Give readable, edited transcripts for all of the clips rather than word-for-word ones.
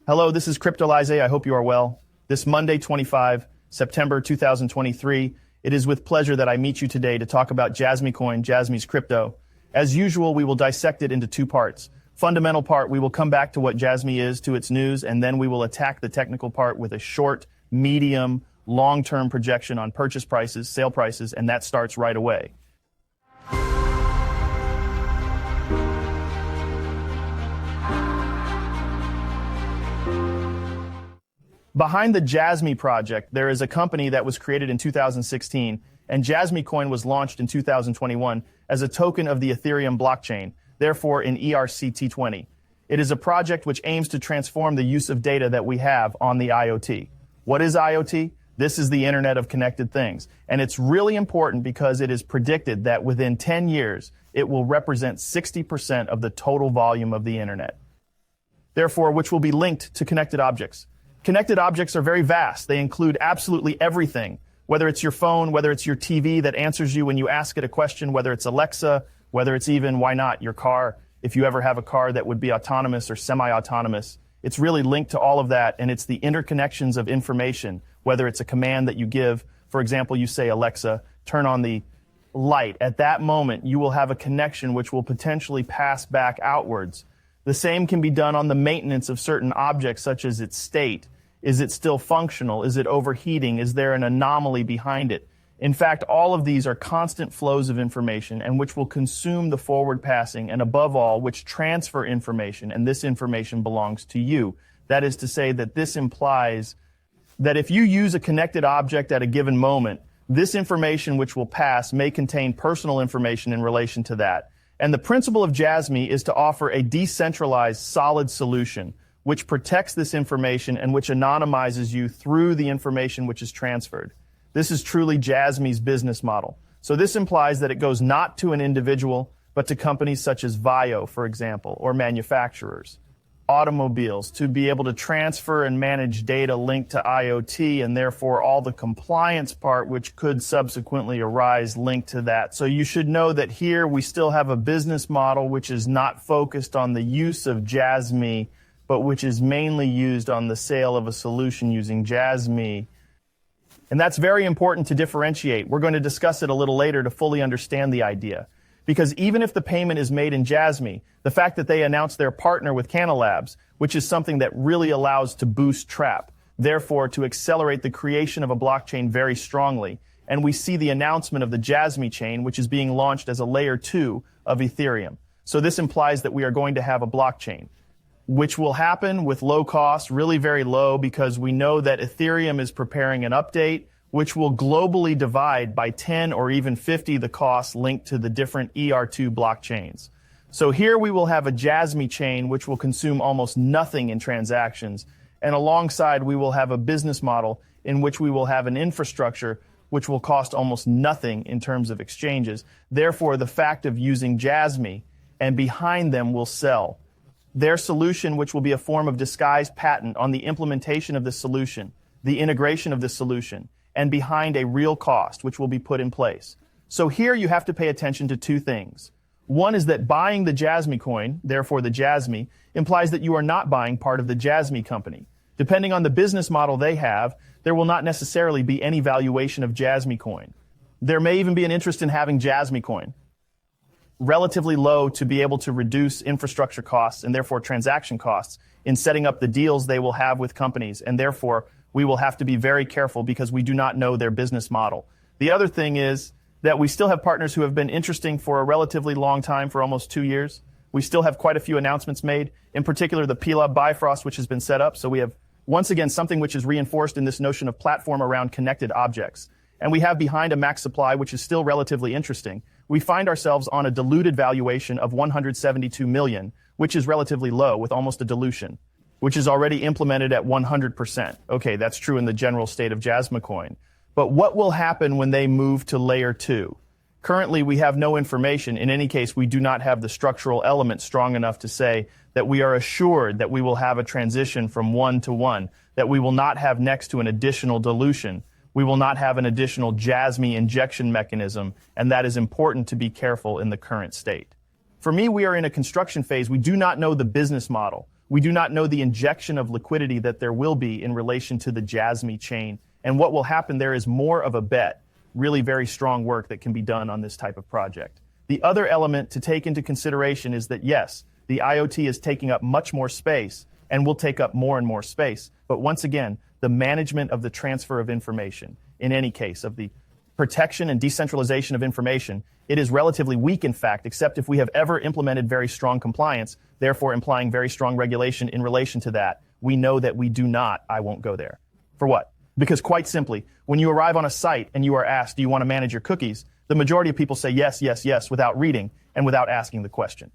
Hello, this is Cryptolyze. I hope you are well. This Monday, 25 September 2023, it is with pleasure that I meet you today to talk about JASMY coin, JASMY's crypto. As usual, we will dissect it into two parts. Fundamental part, we will come back to what JASMY is, to its news, and then we will attack the technical part with a short, medium, long-term projection on purchase prices, sale prices, and that starts right away. Behind the JASMY project, there is a company that was created in 2016, and JASMY coin was launched in 2021 as a token of the Ethereum blockchain, therefore in ERC-20. It is a project which aims to transform the use of data that we have on the IoT. What is IoT? This is the Internet of Connected Things, and it's really important because it is predicted that within 10 years, it will represent 60% of the total volume of the Internet. Therefore, which will be linked to connected objects. Connected objects are very vast. They include absolutely everything, whether it's your phone, whether it's your TV that answers you when you ask it a question, whether it's Alexa, whether it's even, why not, your car, if you ever have a car that would be autonomous or semi-autonomous. It's really linked to all of that, and it's the interconnections of information, whether it's a command that you give. For example, you say, Alexa, turn on the light. At that moment, you will have a connection which will potentially pass back outwards. The same can be done on the maintenance of certain objects, such as its state. Is it still functional? Is it overheating? Is there an anomaly behind it? In fact, all of these are constant flows of information and which will consume the forward passing and above all, which transfer information, and this information belongs to you. That is to say that this implies that if you use a connected object at a given moment, this information which will pass may contain personal information in relation to that. And the principle of JASMY is to offer a decentralized, solid solution which protects this information and which anonymizes you through the information which is transferred. This is truly JASMY's business model. So this implies that it goes not to an individual, but to companies such as Vio, for example, or manufacturers, automobiles, to be able to transfer and manage data linked to IoT, and therefore all the compliance part which could subsequently arise linked to that. So you should know that here we still have a business model which is not focused on the use of JASMY, but which is mainly used on the sale of a solution using JASMY. And that's very important to differentiate. We're going to discuss it a little later to fully understand the idea. Because even if the payment is made in JASMY, the fact that they announce their partner with Cryptolyze, which is something that really allows to boost trap, therefore to accelerate the creation of a blockchain very strongly. And we see the announcement of the JASMY chain, which is being launched as a layer 2 of Ethereum. So this implies that we are going to have a blockchain, which will happen with low cost, really very low, because we know that Ethereum is preparing an update which will globally divide by 10 or even 50 the costs linked to the different ER2 blockchains. So here we will have a JASMY chain which will consume almost nothing in transactions, and alongside we will have a business model in which we will have an infrastructure which will cost almost nothing in terms of exchanges. Therefore, the fact of using JASMY and behind them will sell their solution, which will be a form of disguised patent on the implementation of this solution, the integration of this solution, and behind a real cost, which will be put in place. So here you have to pay attention to two things. One is that buying the JASMY coin, therefore the JASMY, implies that you are not buying part of the JASMY company. Depending on the business model they have, there will not necessarily be any valuation of JASMY coin. There may even be an interest in having JASMY coin relatively low to be able to reduce infrastructure costs and therefore transaction costs in setting up the deals they will have with companies, and therefore we will have to be very careful because we do not know their business model. The other thing is that we still have partners who have been interesting for a relatively long time, for almost 2 years. We still have quite a few announcements made, in particular the PILA Bifrost, which has been set up. So we have, once again, something which is reinforced in this notion of platform around connected objects. And we have behind a max supply, which is still relatively interesting. We find ourselves on a diluted valuation of 172 million, which is relatively low with almost a dilution, which is already implemented at 100%. Okay, that's true in the general state of JASMY coin. But what will happen when they move to layer 2? Currently, we have no information. In any case, we do not have the structural element strong enough to say that we are assured that we will have a transition from 1 to 1, that we will not have next to an additional dilution. We will not have an additional JASMY injection mechanism, and that is important to be careful in the current state. For me, we are in a construction phase. We do not know the business model. We do not know the injection of liquidity that there will be in relation to the JASMY chain. And what will happen there is more of a bet, really very strong work that can be done on this type of project. The other element to take into consideration is that yes, the IoT is taking up much more space and will take up more and more space. But once again, the management of the transfer of information, in any case, of the protection and decentralization of information, it is relatively weak, in fact, except if we have ever implemented very strong compliance, therefore implying very strong regulation in relation to that. We know that we do not. I won't go there. For what? Because quite simply, when you arrive on a site and you are asked, do you want to manage your cookies? The majority of people say yes, yes, yes, without reading and without asking the question.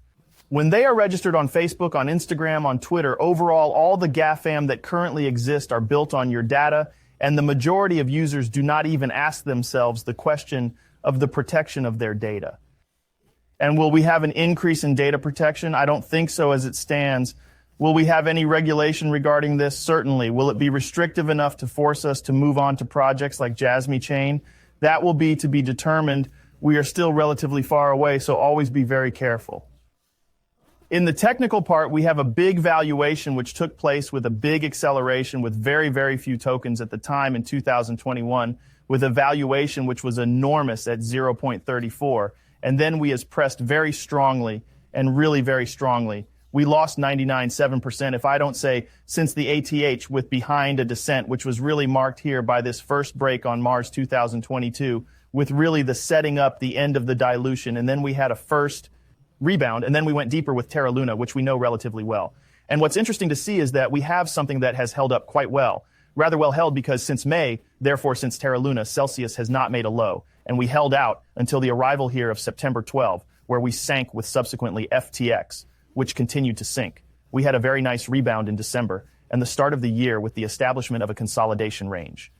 When they are registered on Facebook, on Instagram, on Twitter, overall, all the GAFAM that currently exist are built on your data, and the majority of users do not even ask themselves the question of the protection of their data. And will we have an increase in data protection? I don't think so as it stands. Will we have any regulation regarding this? Certainly. Will it be restrictive enough to force us to move on to projects like JASMY Chain? That will be to be determined. We are still relatively far away, so always be very careful. In the technical part, we have a big valuation which took place with a big acceleration with very, very few tokens at the time in 2021, with a valuation which was enormous at 0.34. And then we has pressed very strongly and really very strongly. We lost 99.7%, if I don't say, since the ATH with behind a descent, which was really marked here by this first break on Mars 2022, with really the setting up the end of the dilution. And then we had a first rebound, and then we went deeper with Terra Luna, which we know relatively well. And what's interesting to see is that we have something that has held up quite well, rather well held, because since May, therefore since Terra Luna, Celsius has not made a low, and we held out until the arrival here of September 12, where we sank with subsequently FTX, which continued to sink. We had a very nice rebound in December, and the start of the year with the establishment of a consolidation range,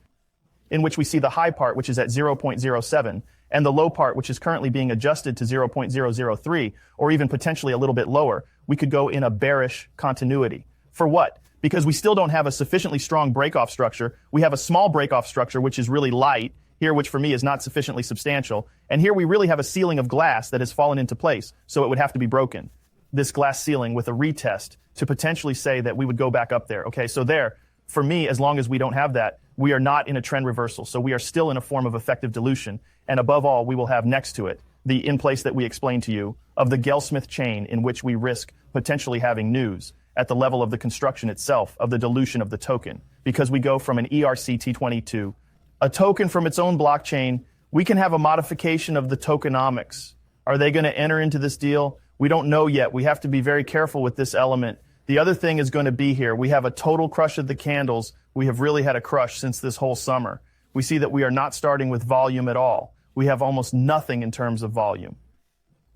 in which we see the high part, which is at 0.07, and the low part, which is currently being adjusted to 0.003, or even potentially a little bit lower. We could go in a bearish continuity. For what? Because we still don't have a sufficiently strong breakoff structure. We have a small breakoff structure, which is really light, here, which for me is not sufficiently substantial. And here we really have a ceiling of glass that has fallen into place, so it would have to be broken. This glass ceiling with a retest to potentially say that we would go back up there. Okay, so there, for me, as long as we don't have that, we are not in a trend reversal. So we are still in a form of effective dilution. And above all, we will have next to it the in place that we explained to you of the Gelsmith chain, in which we risk potentially having news at the level of the construction itself of the dilution of the token. Because we go from an ERC-T20 to a token from its own blockchain, we can have a modification of the tokenomics. Are they going to enter into this deal? We don't know yet. We have to be very careful with this element. The other thing is going to be here. We have a total crush of the candles. We have really had a crush since this whole summer. We see that we are not starting with volume at all. We have almost nothing in terms of volume.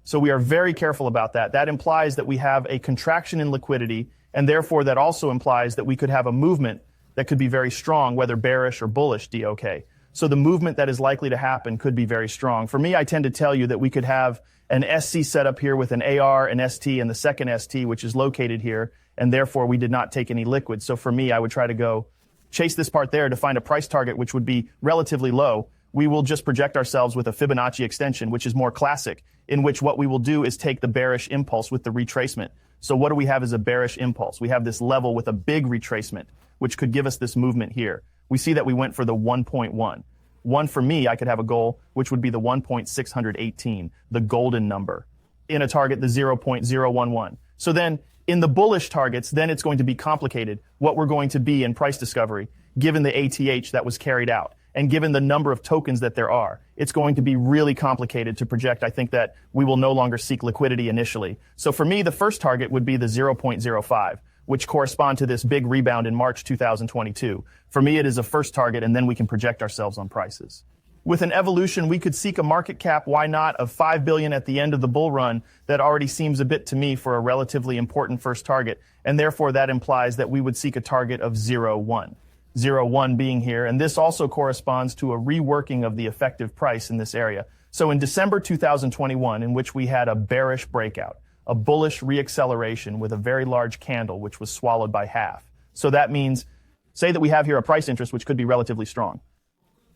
So we are very careful about that. That implies that we have a contraction in liquidity, and therefore that also implies that we could have a movement that could be very strong, whether bearish or bullish DOK. So the movement that is likely to happen could be very strong. For me, I tend to tell you that we could have an SC set up here with an AR, an ST, and the second ST, which is located here, and therefore we did not take any liquid. So for me, I would try to go chase this part there to find a price target which would be relatively low. We will just project ourselves with a Fibonacci extension, which is more classic, in which what we will do is take the bearish impulse with the retracement. So what do we have as a bearish impulse? We have this level with a big retracement, which could give us this movement here. We see that we went for the 1.1. One for me, I could have a goal, which would be the 1.618, the golden number. In a target, the 0.011. So then, in the bullish targets, then it's going to be complicated what we're going to be in price discovery, given the ATH that was carried out, and given the number of tokens that there are. It's going to be really complicated to project. I think that we will no longer seek liquidity initially. So for me, the first target would be the 0.05, which correspond to this big rebound in March 2022. For me, it is a first target, and then we can project ourselves on prices. With an evolution, we could seek a market cap, why not, of 5 billion at the end of the bull run. That already seems a bit to me for a relatively important first target, and therefore that implies that we would seek a target of 0.1. 0.1 being here, and this also corresponds to a reworking of the effective price in this area. So in December 2021, in which we had a bearish breakout, a bullish reacceleration with a very large candle, which was swallowed by half. So that means, say that we have here a price interest, which could be relatively strong.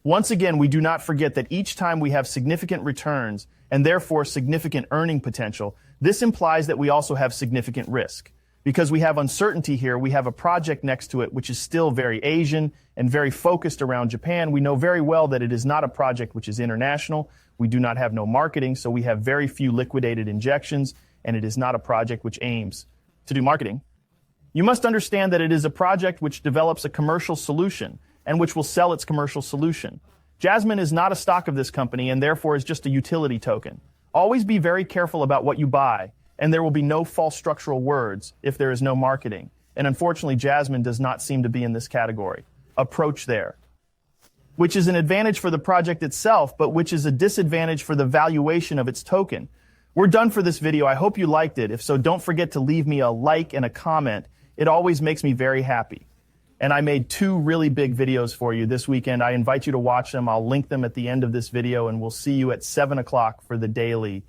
Once again, we do not forget that each time we have significant returns and therefore significant earning potential, this implies that we also have significant risk. Because we have uncertainty here, we have a project next to it which is still very Asian and very focused around Japan. We know very well that it is not a project which is international. We do not have no marketing, so we have very few liquidated injections, and it is not a project which aims to do marketing. You must understand that it is a project which develops a commercial solution and which will sell its commercial solution. JASMY is not a stock of this company and therefore is just a utility token. Always be very careful about what you buy, and there will be no false structural words if there is no marketing. And unfortunately, JASMY does not seem to be in this category. Approach there, which is an advantage for the project itself, but which is a disadvantage for the valuation of its token. We're done for this video. I hope you liked it. If so, don't forget to leave me a like and a comment. It always makes me very happy. And I made 2 really big videos for you this weekend. I invite you to watch them. I'll link them at the end of this video, and we'll see you at 7 o'clock for the daily.